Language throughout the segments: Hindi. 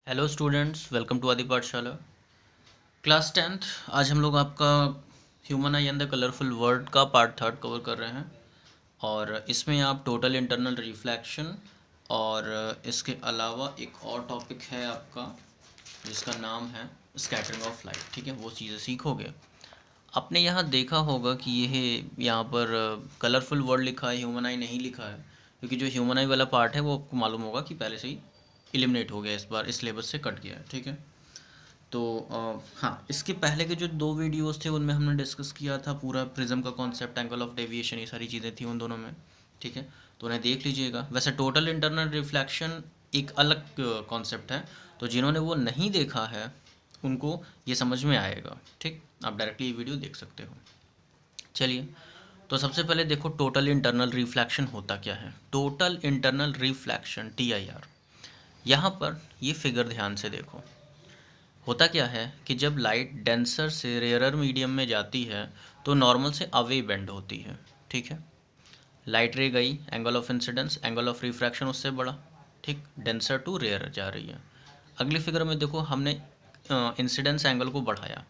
हेलो स्टूडेंट्स, वेलकम टू आदि पाठशाला। Class 10th। आज हम लोग आपका human I and the colourful world का पार्ट थर्ड कवर कर रहे हैं और इसमें आप टोटल इंटरनल रिफ्लेक्शन और इसके अलावा एक और टॉपिक है आपका जिसका नाम है स्कैटरिंग ऑफ लाइट। ठीक है, वो चीज़ें सीखोगे। आपने यहाँ देखा होगा कि यह यहाँ पर कलरफुल वर्ल्ड लिखा है, ह्यूमन आई नहीं लिखा है, क्योंकि जो ह्यूमन आई वाला पार्ट है वो आपको मालूम होगा कि पहले से ही एलिमिनेट हो गया, इस बार इस सिलेबस से कट गया है। ठीक है, तो हाँ, इसके पहले के जो दो वीडियोस थे उनमें हमने डिस्कस किया था पूरा प्रिज्म का कॉन्सेप्ट, एंगल ऑफ डेविएशन, ये सारी चीज़ें थी उन दोनों में। ठीक है, तो उन्हें देख लीजिएगा। वैसे टोटल इंटरनल रिफ्लेक्शन एक अलग कॉन्सेप्ट है, तो जिन्होंने वो नहीं देखा है उनको ये समझ में आएगा। ठीक, आप डायरेक्टली ये वीडियो देख सकते हो। चलिए, तो सबसे पहले देखो टोटल इंटरनल रिफ्लेक्शन होता क्या है। टोटल इंटरनल रिफ्लेक्शन TIR, यहाँ पर ये फिगर ध्यान से देखो। होता क्या है कि जब लाइट डेंसर से रेयरर मीडियम में जाती है तो नॉर्मल से अवे बेंड होती है। ठीक है, लाइट रे गई, angle of incidence, angle of refraction उससे बड़ा। ठीक, डेंसर टू रेयर जा रही है। अगली फिगर में देखो, हमने इंसिडेंस एंगल को बढ़ाया,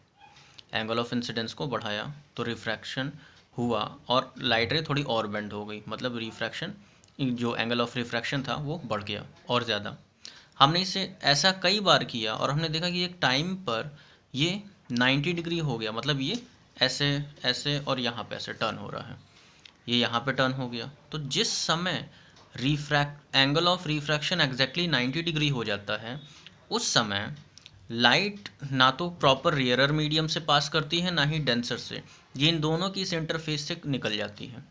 एंगल ऑफ इंसिडेंस को बढ़ाया तो रिफ्रैक्शन हुआ और लाइट रे थोड़ी और बेंड हो गई, मतलब रिफ्रैक्शन, जो एंगल ऑफ रिफ्रैक्शन था वो बढ़ गया और ज़्यादा। हमने इसे ऐसा कई बार किया और हमने देखा कि एक टाइम पर ये 90 डिग्री हो गया, मतलब ये ऐसे ऐसे और यहाँ पे ऐसे टर्न हो रहा है, ये यहाँ पे टर्न हो गया। तो जिस समय refract angle of refraction exactly 90 degree हो जाता है, उस समय लाइट ना तो प्रॉपर रियरर मीडियम से पास करती है ना ही डेंसर से, ये इन दोनों की इस इंटरफेस से निकल जाती है।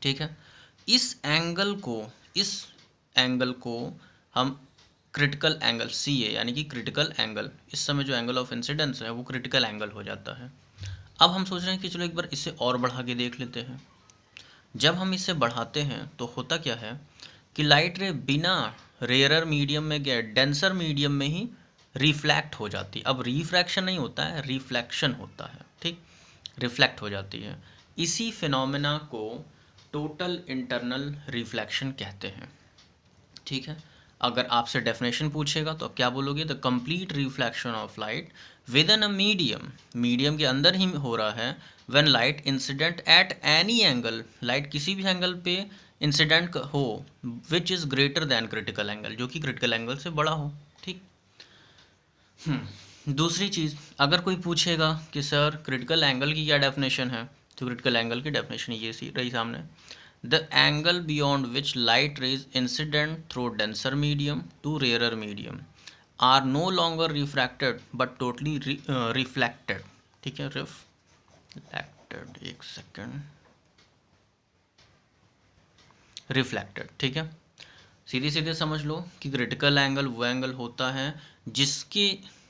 ठीक है, इस एंगल को हम क्रिटिकल एंगल CA यानी कि क्रिटिकल एंगल, इस समय जो एंगल ऑफ इंसिडेंस है वो क्रिटिकल एंगल हो जाता है। अब हम सोच रहे हैं कि चलो एक बार इसे और बढ़ा के देख लेते हैं। जब हम इसे बढ़ाते हैं तो होता क्या है कि लाइट रे बिना रेयरर मीडियम में गए डेंसर मीडियम में ही रिफ्लैक्ट हो जाती है। अब रिफ्रैक्शन नहीं होता है, रिफ्लेक्शन होता है। ठीक, रिफ्लेक्ट हो जाती है। इसी फिनोमेना को टोटल इंटरनल रिफ्लेक्शन कहते हैं। ठीक है, अगर आपसे डेफिनेशन पूछेगा तो आप क्या बोलोगे? The complete reflection of light with in a medium के अंदर ही हो रहा है when light incident at any angle, light किसी भी एंगल पे इंसिडेंट हो which is greater than critical angle, जो कि क्रिटिकल एंगल से बड़ा हो। ठीक, दूसरी चीज़, अगर कोई पूछेगा कि सर क्रिटिकल एंगल की क्या डेफिनेशन है, तो क्रिटिकल एंगल की डेफिनेशन ये सी रही सामने। The angle beyond which light rays incident through denser medium to rarer medium are no longer refracted but totally reflected। ठीक है, रिफ्लेक्टेड, एक सेकेंड, रिफ्लेक्टेड। ठीक है, सीधे सीधे समझ लो कि क्रिटिकल एंगल वो एंगल होता है जिसके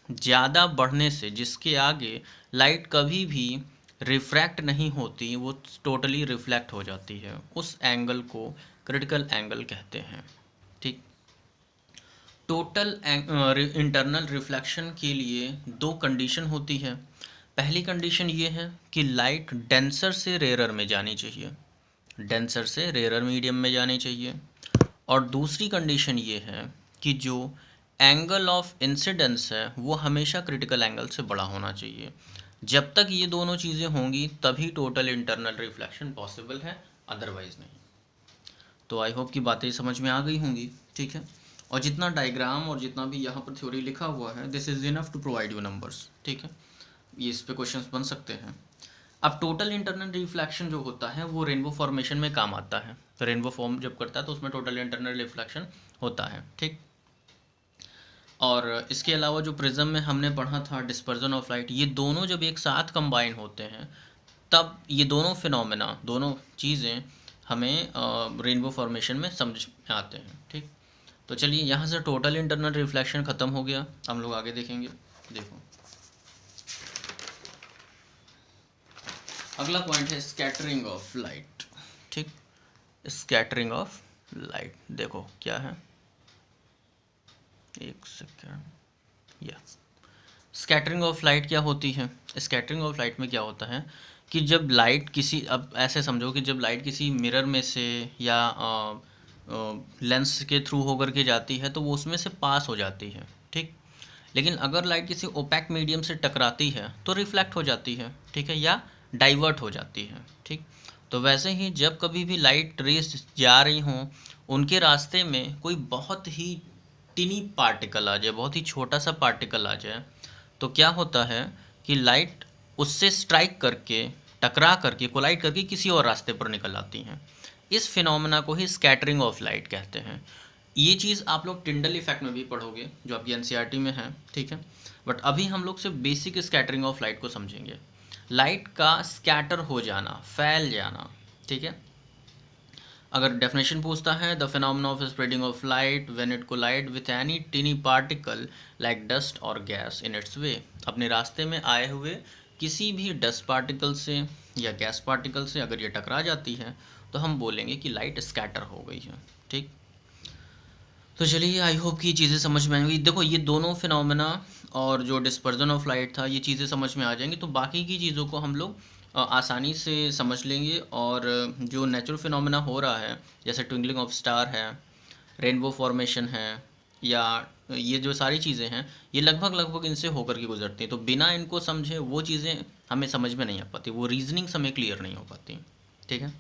ज़्यादा बढ़ने से, जिसके आगे लाइट कभी भी रिफ्रैक्ट नहीं होती, वो टोटली रिफ्लेक्ट हो जाती है, उस एंगल को क्रिटिकल एंगल कहते हैं। ठीक, टोटल इंटरनल रिफ्लेक्शन के लिए दो कंडीशन होती है। पहली कंडीशन ये है कि लाइट डेंसर से रेयरर में जानी चाहिए, डेंसर से रेयरर मीडियम में जानी चाहिए। और दूसरी कंडीशन ये है कि जो एंगल ऑफ इंसिडेंस है वो हमेशा क्रिटिकल एंगल से बड़ा होना चाहिए। जब तक ये दोनों चीज़ें होंगी तभी टोटल इंटरनल रिफ्लेक्शन पॉसिबल है, अदरवाइज नहीं। तो आई होप कि बातें समझ में आ गई होंगी। ठीक है, और जितना डायग्राम और जितना भी यहाँ पर थ्योरी लिखा हुआ है, this is enough to provide you numbers. ठीक है, ये इस पे क्वेश्चंस बन सकते हैं। अब टोटल इंटरनल रिफ्लेक्शन जो होता है वो रेनबो फॉर्मेशन में काम आता है। तो रेनबो फॉर्म जब करता है तो उसमें टोटल इंटरनल रिफ्लेक्शन होता है। ठीक, और इसके अलावा जो प्रिज्म में हमने पढ़ा था डिस्पर्जन ऑफ लाइट, ये दोनों जब एक साथ कंबाइन होते हैं तब ये दोनों फिनोमेना, दोनों चीज़ें हमें रेनबो फॉर्मेशन में समझ में आते हैं। ठीक, तो चलिए यहाँ से टोटल इंटरनल रिफ्लेक्शन ख़त्म हो गया, हम लोग आगे देखेंगे। देखो, अगला पॉइंट है स्कैटरिंग ऑफ लाइट। ठीक, स्कैटरिंग ऑफ लाइट देखो क्या है, एक सेकेंड। या स्कैटरिंग ऑफ लाइट क्या होती है? स्कैटरिंग ऑफ लाइट में क्या होता है कि जब लाइट किसी, अब ऐसे समझो कि जब लाइट किसी मिरर में से या लेंस के थ्रू होकर के जाती है तो वो उसमें से पास हो जाती है। ठीक। लेकिन अगर लाइट किसी ओपैक मीडियम से टकराती है तो रिफ्लेक्ट हो जाती है, ठीक है, या डाइवर्ट हो जाती है, ठीक। तो वैसे ही जब कभी भी लाइट रेस जा रही हों, उनके रास्ते में कोई बहुत ही टिनी पार्टिकल आ जाए, बहुत ही छोटा सा पार्टिकल आ जाए, तो क्या होता है कि लाइट उससे स्ट्राइक करके, टकरा करके, कोलाइड करके किसी और रास्ते पर निकल आती हैं। इस फिनोमेना को ही स्कैटरिंग ऑफ लाइट कहते हैं। ये चीज़ आप लोग टिंडल इफेक्ट में भी पढ़ोगे जो आपकी एनसीईआरटी में है, ठीक है। बट अभी हम लोग सिर्फ बेसिक स्कैटरिंग ऑफ लाइट को समझेंगे। लाइट का स्कैटर हो जाना, फैल जाना, ठीक है। अगर डेफिनेशन पूछता है, the phenomena of spreading of light when it collide with any tiny particle like dust और गैस इन इट्स वे, अपने रास्ते में आए हुए किसी भी डस्ट पार्टिकल से या गैस पार्टिकल से अगर ये टकरा जाती है तो हम बोलेंगे कि लाइट स्कैटर हो गई है, ठीक। तो चलिए, आई होप कि ये चीज़ें समझ में आएंगी। देखो, ये दोनों फिनोमेना और जो डिस्पर्जन ऑफ लाइट था, ये चीज़ें समझ में आ जाएंगी, तो बाकी की चीज़ों को हम लोग आसानी से समझ लेंगे। और जो नेचुरल फिनोमेना हो रहा है, जैसे ट्विंकलिंग ऑफ स्टार है, रेनबो फॉर्मेशन है, या ये जो सारी चीज़ें हैं, ये लगभग लगभग इनसे होकर के गुजरती हैं। तो बिना इनको समझे वो चीज़ें हमें समझ में नहीं आ पाती, वो रीजनिंग्स हमें क्लियर नहीं हो पाती, ठीक है।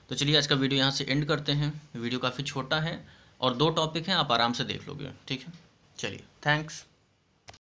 तो चलिए, आज का वीडियो यहाँ से एंड करते हैं। वीडियो काफ़ी छोटा है और 2 टॉपिक हैं, आप आराम से देख लोगे, ठीक है। चलिए, थैंक्स।